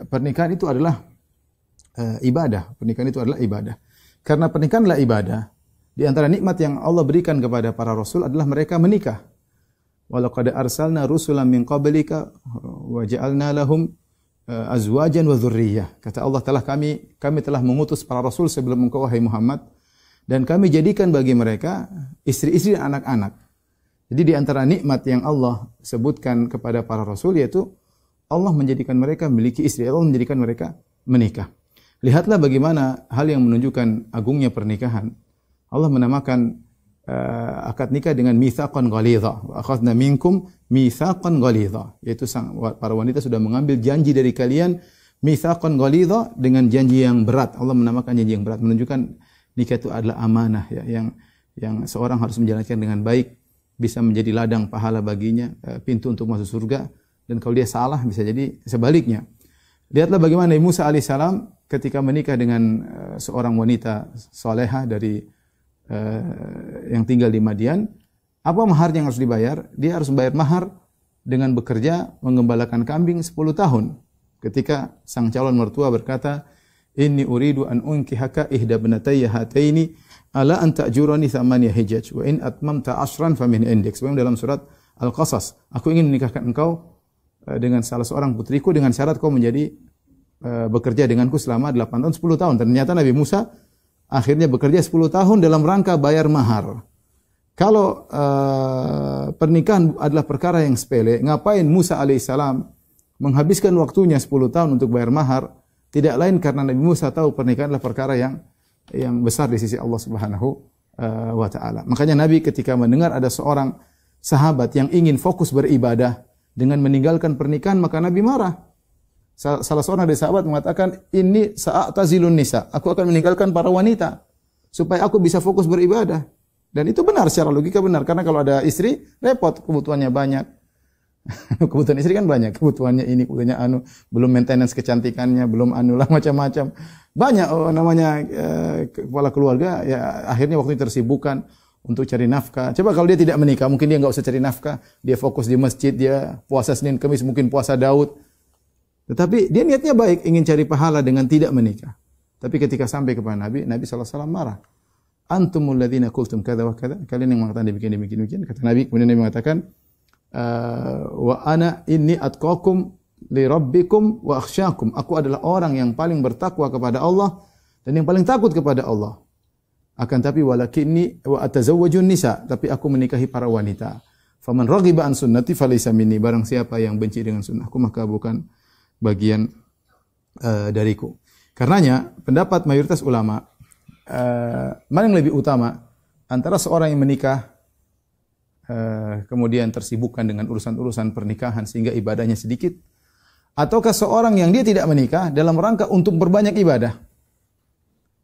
pernikahan itu adalah ibadah. Pernikahan itu adalah ibadah. Karena pernikahan adalah ibadah. Di antara nikmat yang Allah berikan kepada para rasul adalah mereka menikah. Walaqad arsalna rusulan min qablika wa ja'alna lahum azwajan wa dzurriyyah. Kata Allah, kami telah mengutus para rasul sebelum engkau wahai Muhammad, dan kami jadikan bagi mereka istri-istri dan anak-anak. Jadi di antara nikmat yang Allah sebutkan kepada para rasul yaitu Allah menjadikan mereka memiliki istri, Allah menjadikan mereka menikah. Lihatlah bagaimana hal yang menunjukkan agungnya pernikahan. Allah menamakan akad nikah dengan mitsaqan ghalidha. Wa akhadna minkum mitsaqan ghalidha. Yaitu para wanita sudah mengambil janji dari kalian mitsaqan ghalidha, dengan janji yang berat. Allah menamakan janji yang berat, menunjukkan nikah itu adalah amanah ya, yang seorang harus menjalankan dengan baik, bisa menjadi ladang pahala baginya, pintu untuk masuk surga. Dan kalau dia salah bisa jadi sebaliknya. Lihatlah bagaimana Nabi Musa alaihissalam ketika menikah dengan seorang wanita salehah dari yang tinggal di Madian. Apa mahar yang harus dibayar? Dia harus membayar mahar dengan bekerja mengembalakan kambing 10 tahun. Ketika sang calon mertua berkata, "Inni uridu an unkihaka ihda ibnatayya hataini ala an ta'jurani thamaniya hijaj wa in atmamta 10 famin indik." Sebagaimana dalam surat Al-Qasas, aku ingin menikahkan engkau dengan salah seorang putriku dengan syarat kau menjadi bekerja denganku selama 8 tahun 10 tahun. Ternyata Nabi Musa akhirnya bekerja 10 tahun dalam rangka bayar mahar. Kalau pernikahan adalah perkara yang sepele, ngapain Musa alaihissalam menghabiskan waktunya 10 tahun untuk bayar mahar? Tidak lain karena Nabi Musa tahu pernikahan adalah perkara yang besar di sisi Allah Subhanahu wa taala. Makanya Nabi ketika mendengar ada seorang sahabat yang ingin fokus beribadah dengan meninggalkan pernikahan, maka Nabi marah. Salah seorang dari sahabat mengatakan, "Inni sa'atazilun nisa." Aku akan meninggalkan para wanita supaya aku bisa fokus beribadah. Dan itu benar, secara logika benar, karena kalau ada istri repot, kebutuhannya banyak. Kebutuhan istri kan banyak, kebutuhannya ini, kebutuhannya anu, belum maintenance kecantikannya, belum anu lah macam-macam. Banyak kepala keluarga ya akhirnya waktunya tersibukkan untuk cari nafkah. Coba kalau dia tidak menikah, mungkin dia enggak usah cari nafkah, dia fokus di masjid, dia puasa Senin Kamis, mungkin puasa Daud. Tetapi dia niatnya baik, ingin cari pahala dengan tidak menikah. Tapi ketika sampai kepada Nabi, Nabi SAW marah. Antumul ladzina qultum kadza wa kadza. Kalian yang mengatakan demikian. Kata Nabi, kemudian Nabi mengatakan, wa ana inni atqakum li rabbikum wa akhsyakum. Aku adalah orang yang paling bertakwa kepada Allah dan yang paling takut kepada Allah. Akan tapi walakinni wa atazawwajun nisa, tapi aku menikahi para wanita. Faman raghiba an sunnati falaysa minni. Barang siapa yang benci dengan sunnahku maka bukan bagian dariku. Karenanya pendapat mayoritas ulama, mana yang lebih utama antara seorang yang menikah kemudian tersibukkan dengan urusan-urusan pernikahan sehingga ibadahnya sedikit, ataukah seorang yang dia tidak menikah dalam rangka untuk berbanyak ibadah?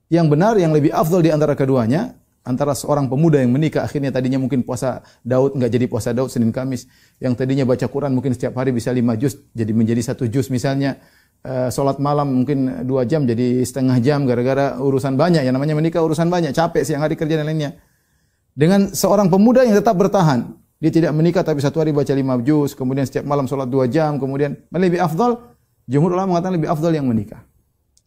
Yang benar, yang lebih afdal di antara keduanya, antara seorang pemuda yang menikah akhirnya tadinya mungkin puasa Daud enggak jadi puasa Daud Senin Kamis, yang tadinya baca Quran mungkin setiap hari bisa 5 juz jadi menjadi 1 juz misalnya, salat malam mungkin 2 jam jadi setengah jam gara-gara urusan banyak. Yang namanya menikah urusan banyak, capek siang hari kerja dan lainnya. Dengan seorang pemuda yang tetap bertahan, dia tidak menikah tapi satu hari baca 5 juz, kemudian setiap malam salat 2 jam, kemudian lebih afdal, jumhur ulama mengatakan lebih afdal yang menikah.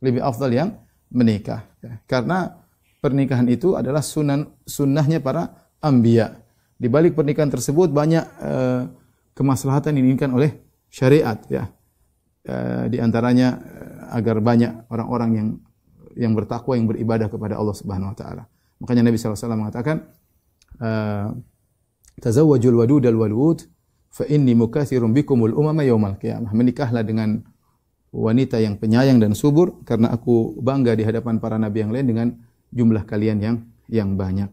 Lebih afdal yang menikah. Karena pernikahan itu adalah sunnahnya para anbiya. Di balik pernikahan tersebut banyak kemaslahatan yang diinginkan oleh syariat ya. Di antaranya agar banyak orang-orang yang bertakwa, yang beribadah kepada Allah Subhanahu wa taala. Makanya Nabi sallallahu alaihi wasallam mengatakan, "Tazawwajul wadudal walud fa inni mukatsirun bikumul umama yaumal qiyamah." Menikahlah dengan wanita yang penyayang dan subur karena aku bangga di hadapan para nabi yang lain dengan jumlah kalian yang banyak.